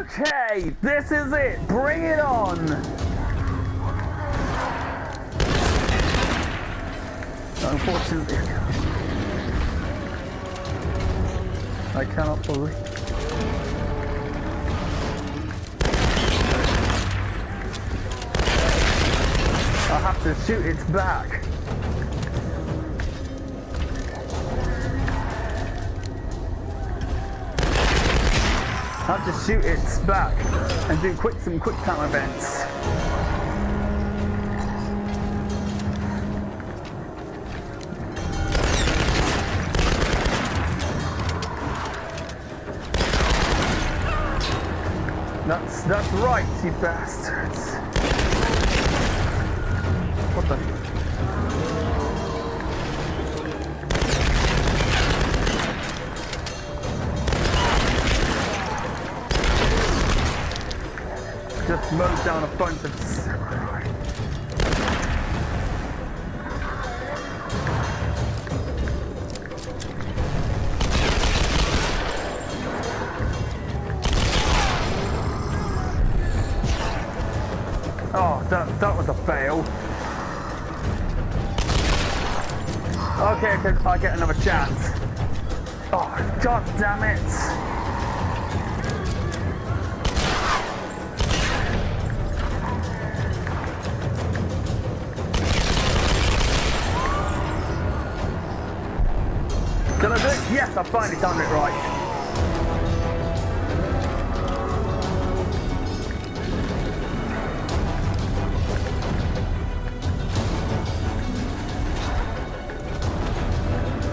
Okay, this is it. Bring it on. Unfortunately, I cannot believe. I have to shoot its back. I have to shoot its back and do some quick time events. That's right, you bastards. What the? Just mowed down a bunch of... Oh, that was a fail. Okay, I get another chance. Oh, god damn it. Can I do it? Yes, I finally done it right.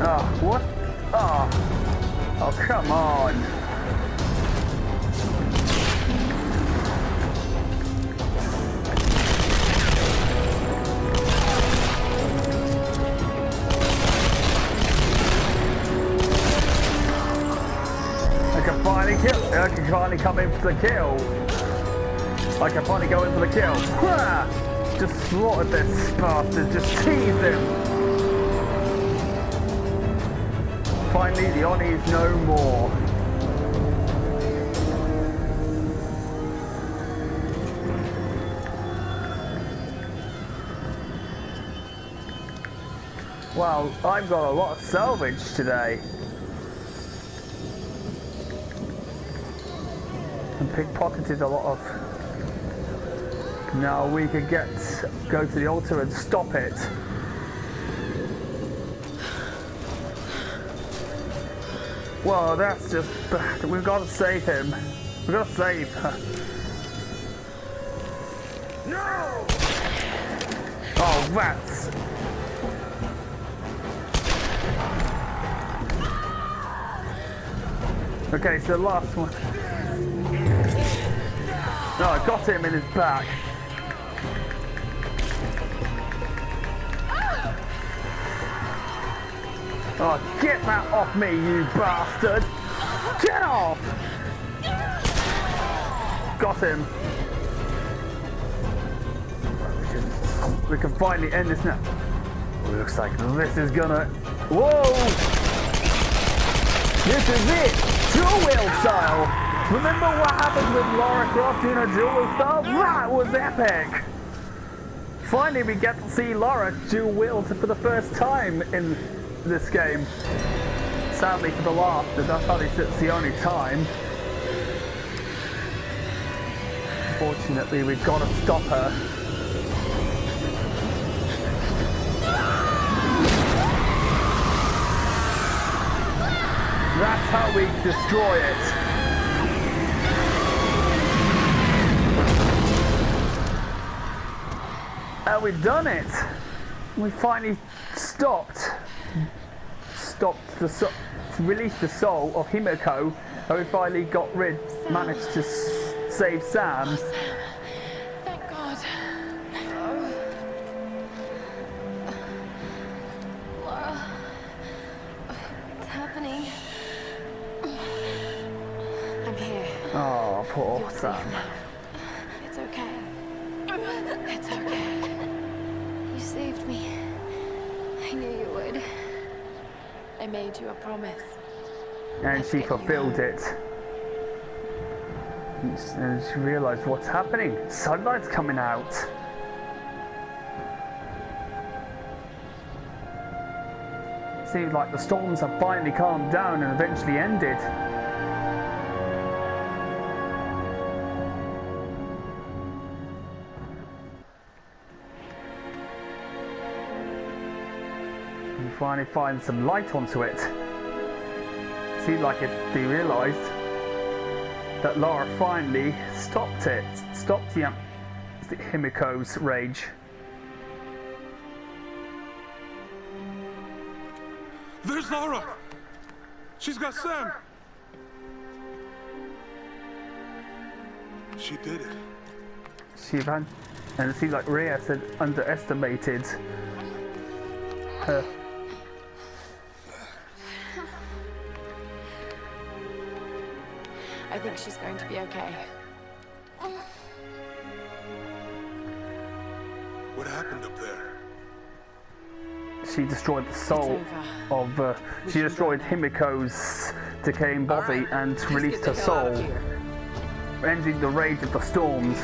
Oh, what? Oh, come on. I can finally come in for the kill. I can finally go in for the kill. Just slaughtered this bastard, just teased him. Finally, the Oni's no more. Wow, I've got a lot of salvage today. And pickpocketed a lot of... Now we could go to the altar and stop it. Well, that's just bad. We've got to save him. We've got to save her. No! Oh, rats! Okay, so the last one. No, I got him in his back. Oh, get that off me, you bastard! Get off! Got him. We can finally end this now. Looks like this is gonna... Whoa! This is it! Duel style! Remember what happened with Lara Croft in a duel style? That was epic! Finally we get to see Lara duel for the first time in this game. Sadly for the last, that's probably the only time. Fortunately we've got to stop her. That's how we destroy it. And we've done it. We finally released the soul of Himoko, and we finally managed to save Sam. Thank God. Lara, what's happening? I'm here. Oh, poor You're Sam. safe now. It's okay. It's okay. You saved me. I knew you would. I made you a promise. And she fulfilled it. And she realized what's happening. Sunlight's coming out. Seems like the storms have finally calmed down and eventually ended. You finally find some light onto it. Seems like they realized that Lara finally stopped Himoko's rage. There's Lara! She's got Sam! She did it. She ran, and it seems like Reyes had underestimated her. I think she's going to be okay. What happened up there? She destroyed the soul of. She destroyed Himoko's decaying body and released her soul, ending the rage of the storms.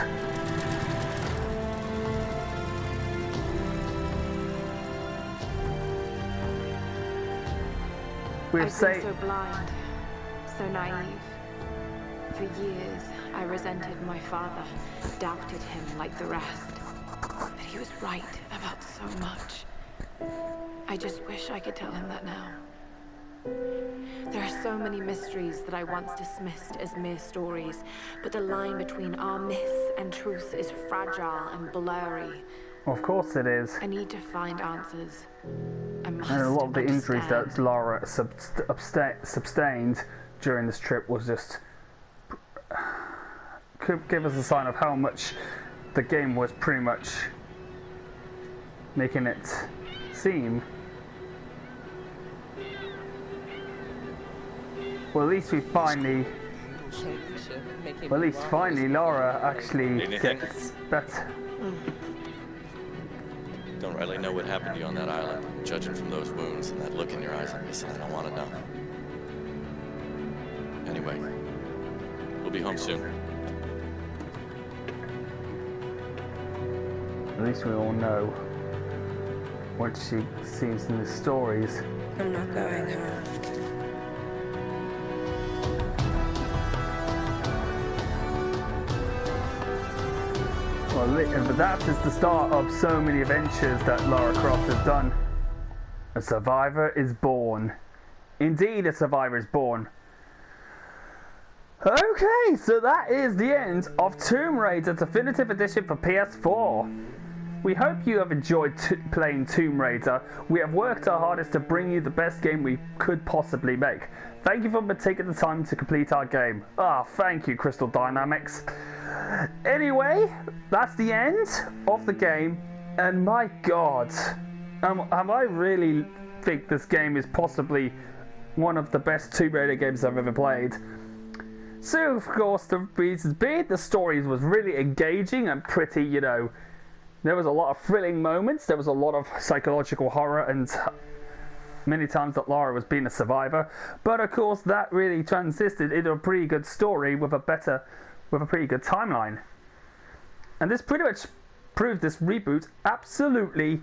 I've been so blind, so naive. For years, I resented my father, doubted him like the rest. But he was right about so much. I just wish I could tell him that now. There are so many mysteries that I once dismissed as mere stories, but the line between our myths and truth is fragile and blurry. Of course it is. I need to find answers. I must And a lot of the injuries understand. that Lara sustained during this trip was just could give us a sign of how much the game was pretty much making it seem. Well, at least we finally. Well, at least finally, Lara actually gets better. Don't really know what happened to you on that island. Judging from those wounds and that look in your eyes, I'm guessing I don't want to know. Anyway, we'll be home soon. At least we all know what she sees in the stories. I'm not going home. Well, but that is the start of so many adventures that Lara Croft has done. A survivor is born. Indeed, a survivor is born. Okay, so that is the end of Tomb Raider Definitive Edition for PS4. We hope you have enjoyed playing Tomb Raider. We have worked our hardest to bring you the best game we could possibly make. Thank you for taking the time to complete our game. Thank you, Crystal Dynamics. Anyway, that's the end of the game, and my god, I really think this game is possibly one of the best Tomb Raider games I've ever played. So, of course, the reasons being, the story was really engaging and pretty, there was a lot of thrilling moments, there was a lot of psychological horror, and many times that Lara was being a survivor, but of course that really transisted into a pretty good story with a pretty good timeline. And this pretty much proved this reboot absolutely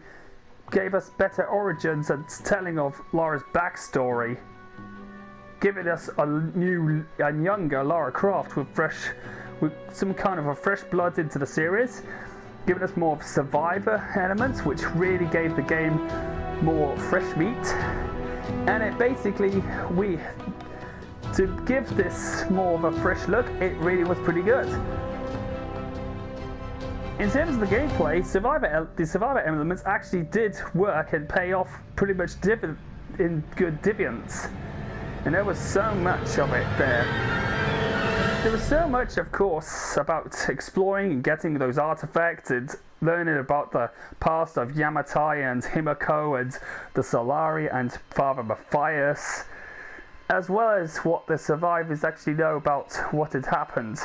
gave us better origins and telling of Lara's backstory, giving us a new and younger Lara Croft with some kind of a fresh blood into the series, giving us more survivor elements, which really gave the game more fresh meat. And it basically, to give this more of a fresh look, it really was pretty good. In terms of the gameplay, the survivor elements actually did work and pay off pretty much in good dividends. And there was so much of it there. There was so much, of course, about exploring and getting those artifacts and learning about the past of Yamatai and Himoko and the Solari and Father Mathias, as well as what the survivors actually know about what had happened.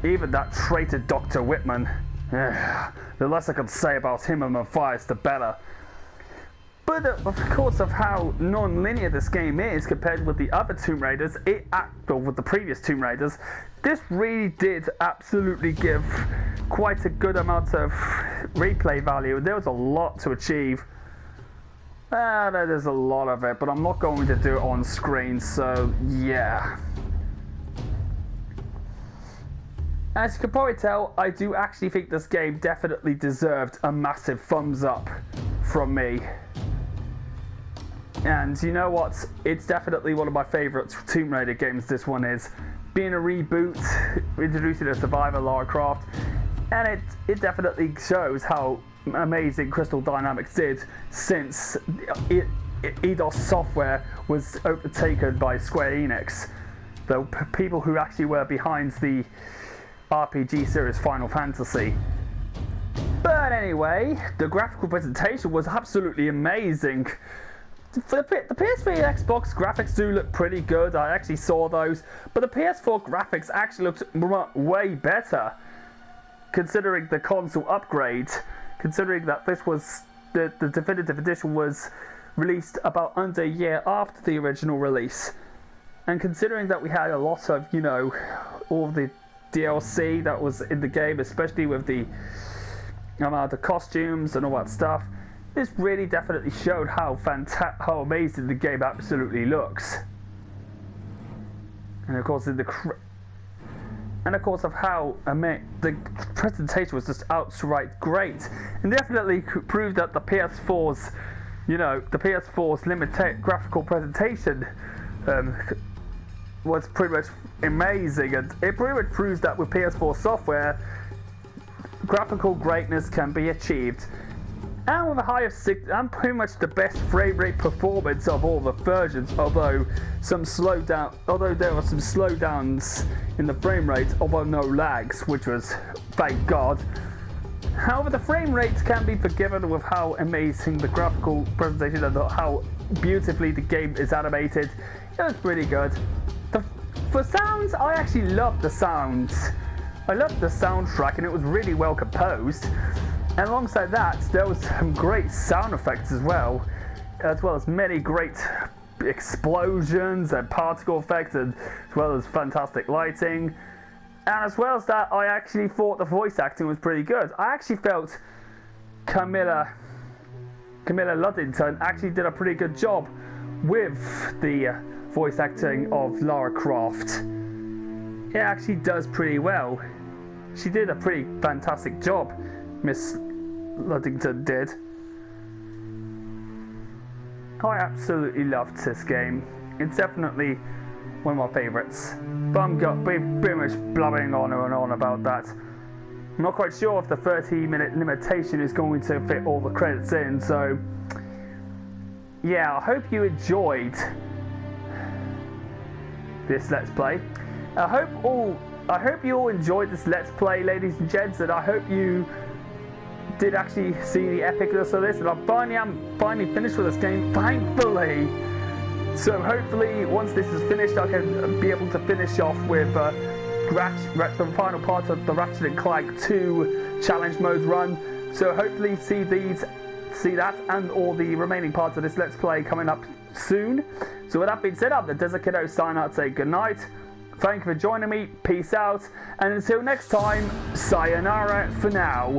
Even that traitor Dr. Whitman. The less I could say about him and Mathias, the better. But of course, of how non-linear this game is compared with the other Tomb Raiders, or with the previous Tomb Raiders, this really did absolutely give quite a good amount of replay value. There was a lot to achieve. There's a lot of it, but I'm not going to do it on screen, so yeah. As you can probably tell, I do actually think this game definitely deserved a massive thumbs up from me. And you know what? It's definitely one of my favourite Tomb Raider games, this one is. Being a reboot, introducing a survivor, Lara Croft, and it definitely shows how amazing Crystal Dynamics did since Eidos Software was overtaken by Square Enix, the people who actually were behind the RPG series Final Fantasy. But anyway, the graphical presentation was absolutely amazing. For the PS3 and Xbox graphics do look pretty good, I actually saw those, but the PS4 graphics actually looked way better, considering the console upgrade, considering that this was, the definitive edition was released about under a year after the original release, and considering that we had a lot of, you know, all the DLC that was in the game, especially with the amount of costumes and all that stuff, this really definitely showed how amazing the game absolutely looks, and of course of how the presentation was just outright great, and definitely proved that the PS4's, you know, the PS4's limited graphical presentation was pretty much amazing, and it pretty much proves that with PS4 software, graphical greatness can be achieved. And with the highest and pretty much the best frame rate performance of all the versions, although there were some slowdowns in the frame rate, although no lags, which was, thank God. However, the frame rates can be forgiven with how amazing the graphical presentation and how beautifully the game is animated. It was pretty good. For sounds, I actually loved the sounds. I loved the soundtrack, and it was really well composed. And alongside that, there was some great sound effects as well as many great explosions and particle effects, and as well as fantastic lighting. And as well as that, I actually thought the voice acting was pretty good. I actually felt Camilla Luddington actually did a pretty good job with the voice acting of Lara Croft. It actually does pretty well. She did a pretty fantastic job, Miss Luddington did. I absolutely loved this game. It's definitely one of my favourites. But I'm pretty much blabbering on and on about that. I'm not quite sure if the 30-minute limitation is going to fit all the credits in, so yeah, I hope you enjoyed this Let's Play. I hope you all enjoyed this Let's Play, ladies and gents, and I hope you did actually see the epicness of this, and I'm finally finished with this game, thankfully. So hopefully, once this is finished, I can be able to finish off with the final part of the Ratchet and Clank 2 challenge mode run. So hopefully see that and all the remaining parts of this Let's Play coming up soon. So with that being said, I'm the Desert Kiddo signing out, say goodnight. Thank you for joining me, peace out, and until next time, sayonara for now.